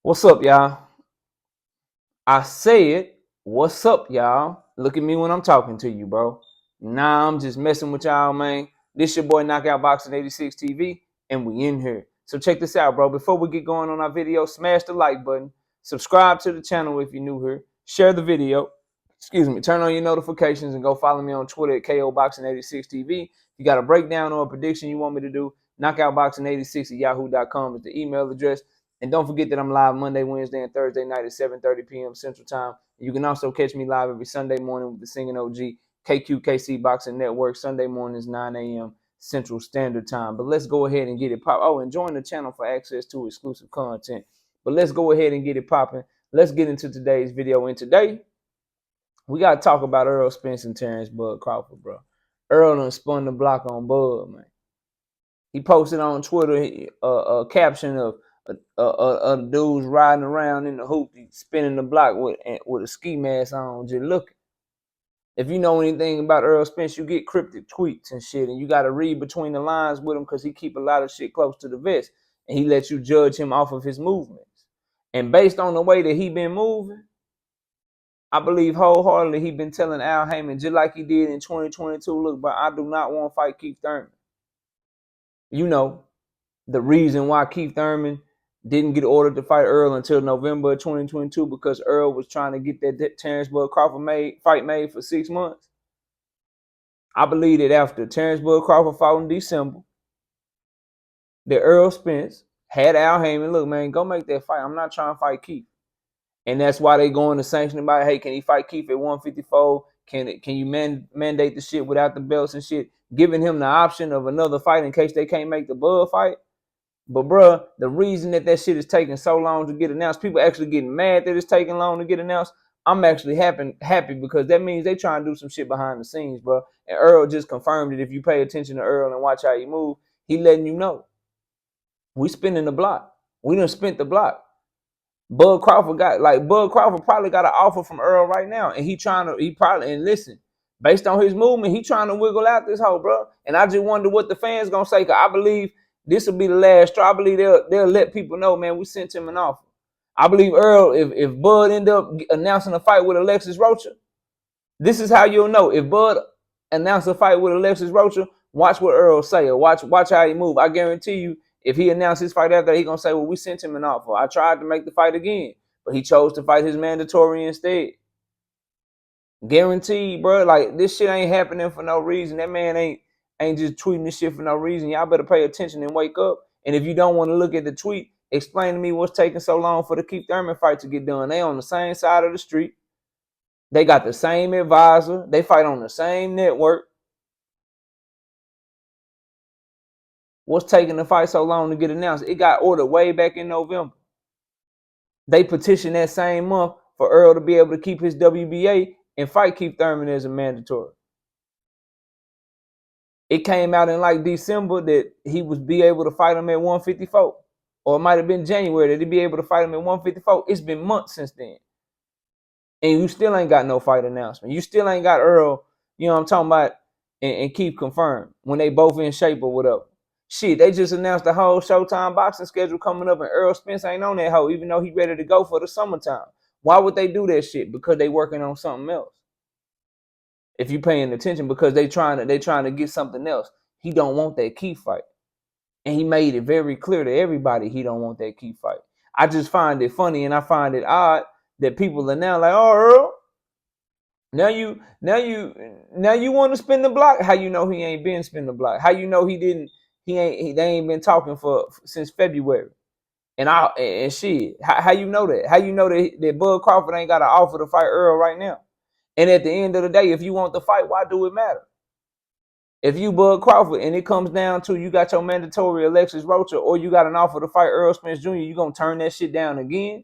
What's up, y'all? I said, what's up, y'all? Look at me when I'm talking to you, bro. Nah, I'm just messing with y'all, man. This your boy Knockout Boxing 86 TV, and we in here. So check this out, bro. Before we get going on our video, smash the like button, subscribe to the channel if you're new here, share the video, turn on your notifications, and go follow me on Twitter at KO Boxing 86 TV. You got a breakdown or a prediction you want me to do, knockoutboxing86 at yahoo.com is the email address. And don't forget that I'm live Monday, Wednesday, and Thursday night at 7:30 p.m. Central Time. You can also catch me live every Sunday morning with the Singing OG, KQKC Boxing Network. Sunday mornings, 9 a.m. Central Standard Time. But let's go ahead and get it pop. Oh, and join the channel for access to exclusive content. But let's go ahead and get it popping. Let's get into today's video. And today, we got to talk about Errol Spence and Terence Bud Crawford, bro. Errol done spun the block on Bud, man. He posted on Twitter a caption of dudes riding around in the hoop, spinning the block with a ski mask on, just looking. If you know anything about Errol Spence, you get cryptic tweets and shit, and you got to read between the lines with him because he keep a lot of shit close to the vest, and he lets you judge him off of his movements. And based on the way that he been moving, I believe wholeheartedly he been telling Al Heyman, just like he did in 2022, look, but I do not want to fight Keith Thurman. You know, the reason why Keith Thurman didn't get ordered to fight Errol until November of 2022 because Errol was trying to get that Terence Bud Crawford fight made for 6 months. I believe that after Terence Bud Crawford fought in December, that Errol Spence had Al Heyman, look, man, go make that fight. I'm not trying to fight Keith. And that's why they going to sanction about, hey, can he fight Keith at 154? Can you mandate the shit without the belts and shit? Giving him the option of another fight in case they can't make the Bud fight. But, bruh, the reason that shit is taking so long to get announced, people actually getting mad that it's taking long to get announced. I'm actually happy because that means they trying to do some shit behind the scenes, bro. And Errol just confirmed it. If you pay attention to Errol and watch how he move, he letting you know. We spinning the block. We done spent the block. Bud Crawford probably got an offer from Errol right now. And and listen, based on his movement, he trying to wiggle out this hole, bro. And I just wonder what the fans gonna say, because I believe this will be the last straw. I believe they'll let people know, man, we sent him an offer. I believe Errol, if Bud end up announcing a fight with Alexis Rocha, this is how you'll know. If Bud announced a fight with Alexis Rocha, watch what Errol say, or watch how he move. I guarantee you, if he announced his fight after, he gonna say, well, we sent him an offer. I tried to make the fight again, but he chose to fight his mandatory instead. Guaranteed, bro. Like, this shit ain't happening for no reason. That man ain't just tweeting this shit for no reason. Y'all better pay attention and wake up. And if you don't want to look at the tweet, explain to me what's taking so long for the Keith Thurman fight to get done. They on the same side of the street. They got the same advisor. They fight on the same network. What's taking the fight so long to get announced? It got ordered way back in November. They petitioned that same month for Errol to be able to keep his WBA and fight Keith Thurman as a mandatory. It came out in like December that he would be able to fight him at 154. Or it might have been January that he'd be able to fight him at 154. It's been months since then. And you still ain't got no fight announcement. You still ain't got Errol, you know what I'm talking about, and Keith confirmed when they both in shape or whatever. Shit, they just announced the whole Showtime boxing schedule coming up, and Errol Spence ain't on that hoe, even though he ready to go for the summertime. Why would they do that shit? Because they working on something else. If you paying attention, because they trying to get something else. He don't want that Keith fight. And he made it very clear to everybody he don't want that Keith fight. I just find it funny and I find it odd that people are now like, oh, Earl, now you want to spin the block. How you know he ain't been spin the block? How you know they ain't been talking since February? And shit, how you know that? How you know that Bud Crawford ain't got an offer to fight Earl right now? And at the end of the day, if you want the fight, why do it matter? If you Bud Crawford and it comes down to you got your mandatory Alexis Rocha or you got an offer to fight Errol Spence Jr., you gonna turn that shit down again?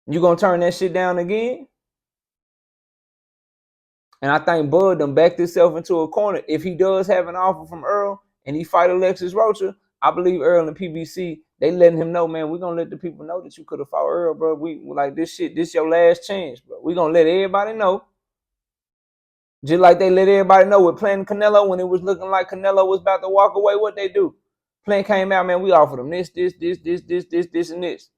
You gonna turn that shit down again? And I think Bud done backed himself into a corner. If he does have an offer from Errol and he fight Alexis Rocha, I believe Errol and PBC, they letting him know, man, we're gonna let the people know that you could have fought Errol, bro. We like this shit, this your last chance, bro. We're gonna let everybody know. Just like they let everybody know with playing Canelo when it was looking like Canelo was about to walk away, what they do? Plan came out, man, we offered him this, and this.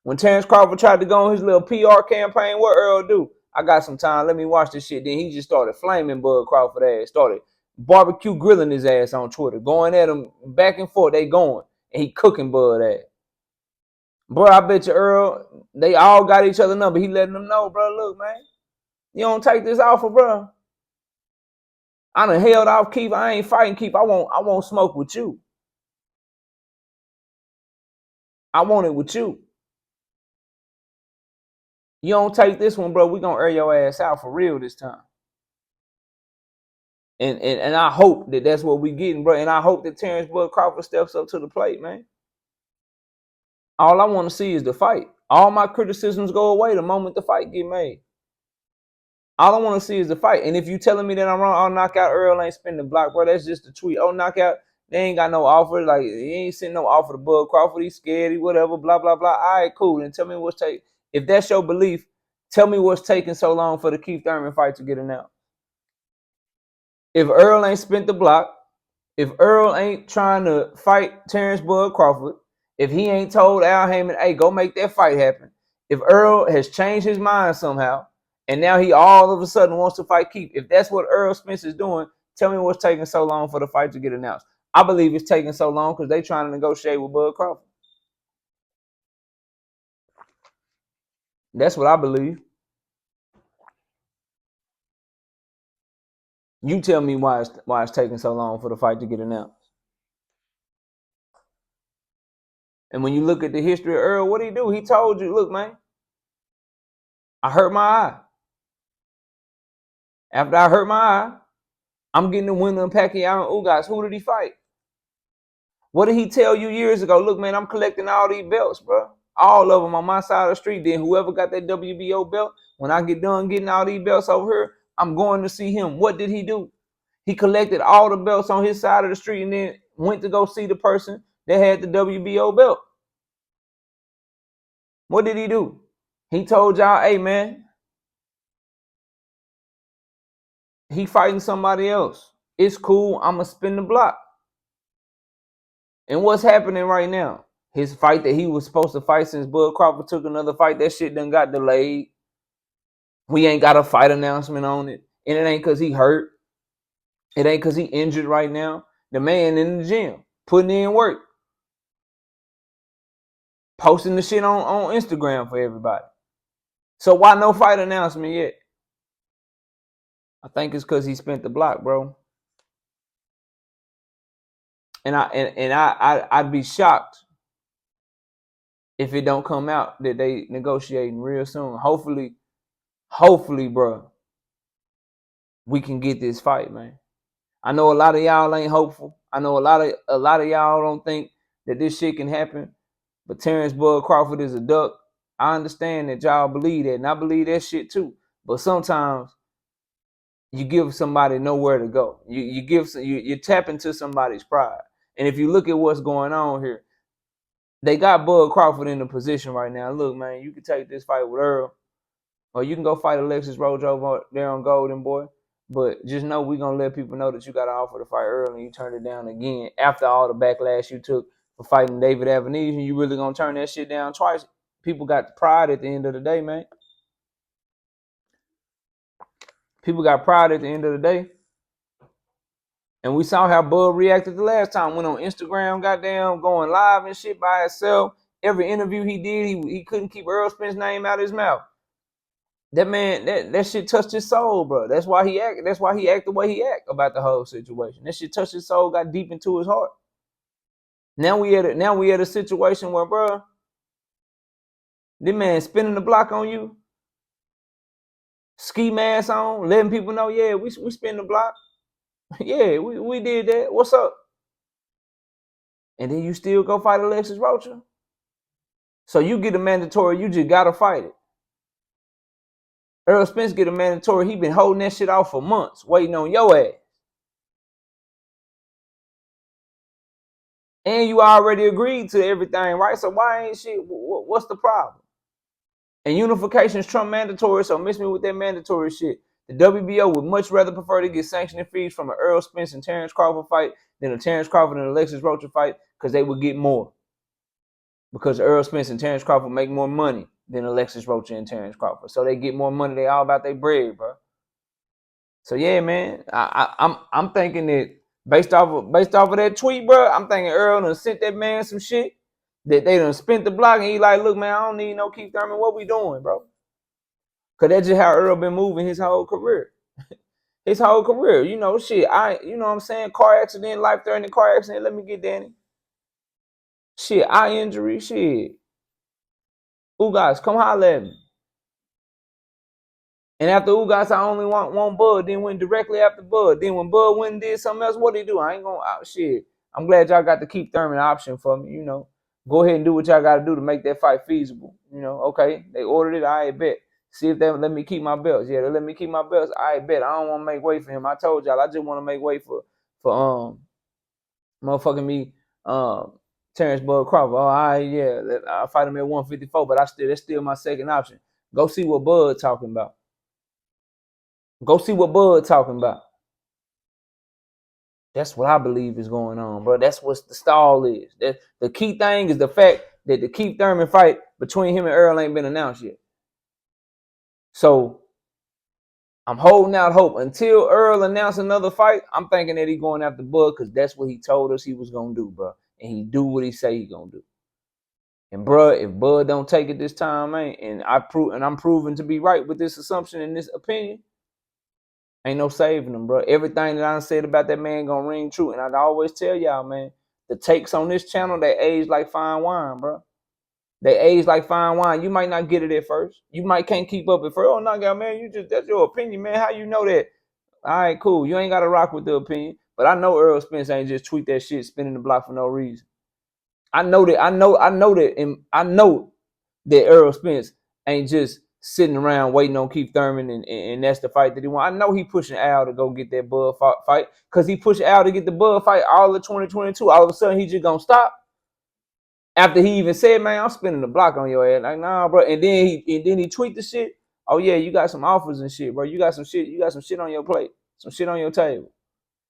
When Terence Crawford tried to go on his little PR campaign, what Earl do? I got some time, let me watch this shit. Then he just started flaming Bud Crawford ass, started barbecue grilling his ass on Twitter, going at him back and forth, they going. And he cooking Bud ass. Bro, I bet you Earl, they all got each other number. He letting them know, bro, look, man, you don't take this offer, bro. I done held off Keith. I ain't fighting Keith. I won't smoke with you. I want it with you. You don't take this one, bro. We gonna air your ass out for real this time. And I hope that that's what we getting, bro. And I hope that Terence Bud Crawford steps up to the plate, man. All I want to see is the fight. All my criticisms go away the moment the fight get made. All I want to see is the fight. And if you telling me that I'm wrong, knockout Earl ain't spinning the block, bro. That's just a tweet. Oh, knockout, they ain't got no offer. Like, he ain't sending no offer to Bud Crawford. He's scared. He whatever, blah, blah, blah. All right, cool. And tell me what's taking. If that's your belief, tell me what's taking so long for the Keith Thurman fight to get announced. If Earl ain't spent the block, if Earl ain't trying to fight Terence Bud Crawford, if he ain't told Al Haymon, hey, go make that fight happen, if Earl has changed his mind somehow, and now he all of a sudden wants to fight Keith, if that's what Errol Spence is doing, tell me what's taking so long for the fight to get announced. I believe it's taking so long because they trying to negotiate with Bud Crawford. That's what I believe. You tell me why it's taking so long for the fight to get announced. And when you look at the history of Earl, what did he do? He told you, look, man, I hurt my eye. After I hurt my eye, I'm getting the winner of Pacquiao and Ugas. Who did he fight? What did he tell you years ago? Look, man, I'm collecting all these belts, bro. All of them on my side of the street. Then whoever got that WBO belt, when I get done getting all these belts over here, I'm going to see him. What did he do? He collected all the belts on his side of the street and then went to go see the person that had the WBO belt. What did he do? He told y'all, hey, man, he fighting somebody else. It's cool. I'm going to spin the block. And what's happening right now? His fight that he was supposed to fight since Bud Crawford took another fight, that shit done got delayed. We ain't got a fight announcement on it. And it ain't because he hurt. It ain't because he injured right now. The man in the gym, putting in work. Posting the shit on Instagram for everybody. So why no fight announcement yet? I think it's because he spent the block, bro. And I'd be shocked if it don't come out that they negotiating real soon. Hopefully, bro, we can get this fight, man. I know a lot of y'all ain't hopeful. I know a lot of y'all don't think that this shit can happen. But Terence Bud Crawford is a duck. I understand that y'all believe that, and I believe that shit too. But sometimes you give somebody nowhere to go. You tap into somebody's pride. And if you look at what's going on here, they got Bud Crawford in the position right now. Look, man, you can take this fight with Earl, or you can go fight Alexis Roach over there on Golden, boy. But just know we're going to let people know that you got an offer to fight Earl and you turned it down again after all the backlash you took for fighting David Avenese, and you really going to turn that shit down twice. People got pride at the end of the day, man. People got pride at the end of the day. And we saw how Bud reacted the last time. Went on Instagram, goddamn, going live and shit by himself. Every interview he did, he couldn't keep Errol Spence's name out of his mouth. That man, that shit touched his soul, bro. That's why he act the way he act about the whole situation. That shit touched his soul, got deep into his heart. Now we at a situation where, bro, this man spinning the block on you, ski mask on, letting people know, yeah, we spin the block. Yeah, we did that. What's up? And then you still go fight Alexis Rocha. So you get a mandatory, you just gotta fight it. Errol Spence get a mandatory, he been holding that shit off for months, waiting on your ass. And you already agreed to everything, right? So why ain't shit, what's the problem? And unification's Trump mandatory, so miss me with that mandatory shit. The WBO would much rather prefer to get sanctioning fees from an Errol Spence and Terence Crawford fight than a Terence Crawford and Alexis Rocha fight, because they would get more. Because Errol Spence and Terence Crawford make more money than Alexis Rocha and Terence Crawford. So they get more money. They all about their bread, bro. So yeah, man, I'm thinking that based off of that tweet, bro, I'm thinking Earl done sent that man some shit that they done spent the block, and he like, look, man, I don't need no Keith Thurman. What we doing, bro? Cause that's just how Earl been moving his whole career. His whole career, you know, shit. You know what I'm saying? Car accident, life-threatening car accident. Let me get Danny. Shit, eye injury, shit. Ugas, come holler at me. And after Ugas, I only want Bud. Then went directly after Bud. Then when Bud went and did something else, what did he do? I ain't gonna shit. I'm glad y'all got the Keith Thurman option for me. You know, go ahead and do what y'all got to do to make that fight feasible. You know, okay, they ordered it. I bet. See if they let me keep my belts. Yeah, they let me keep my belts. I bet. I don't want to make way for him. I told y'all, I just want to make way for motherfucking me, Terence Bud Crawford. Oh, yeah, I'll fight him at 154, but that's still my second option. Go see what Bud talking about. Go see what Bud talking about. That's what I believe is going on, bro. That's what the stall is. The key thing is the fact that the Keith Thurman fight between him and Earl ain't been announced yet. So I'm holding out hope until Earl announce another fight. I'm thinking that he going after Bud because that's what he told us he was gonna do, bro. And he do what he say he gonna do. And bro, if Bud don't take it this time, man, and I'm proven to be right with this assumption and this opinion, ain't no saving him, bro. Everything that I said about that man gonna ring true. And I always tell y'all, man, the takes on this channel, they age like fine wine, bro. They age like fine wine. You might not get it at first. You might can't keep up at first. Oh, no, man, that's your opinion, man. How you know that? All right, cool. You ain't got to rock with the opinion. But I know Errol Spence ain't just tweet that shit, spinning the block for no reason. I know that Errol Spence ain't just sitting around waiting on Keith Thurman and that's the fight that he want. I know he pushing Al to go get that Bud fight because he pushed Al to get the Bud fight all of 2022. All of a sudden, he just gonna stop after he even said, "Man, I'm spinning the block on your ass." Like, nah, bro. And then he tweet the shit. Oh yeah, you got some offers and shit, bro. You got some shit on your plate, some shit on your table.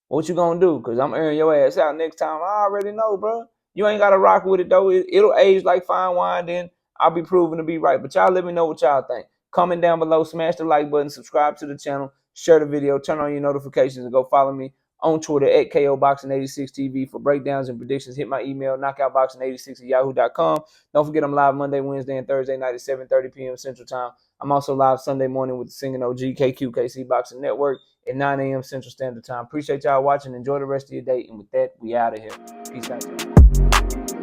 What you gonna do? Cause I'm airing your ass out next time. I already know, bro. You ain't gotta rock with it though. It'll age like fine wine. Then I'll be proven to be right. But y'all let me know what y'all think. Comment down below, smash the like button, subscribe to the channel, share the video, turn on your notifications, and go follow me on Twitter at KOBoxing86TV for breakdowns and predictions. Hit my email, knockoutboxing86@yahoo.com. Don't forget I'm live Monday, Wednesday, and Thursday night at 7:30 p.m. Central Time. I'm also live Sunday morning with the singing OG KQKC Boxing Network at 9 a.m. Central Standard Time. Appreciate y'all watching. Enjoy the rest of your day. And with that, we out of here. Peace out, y'all.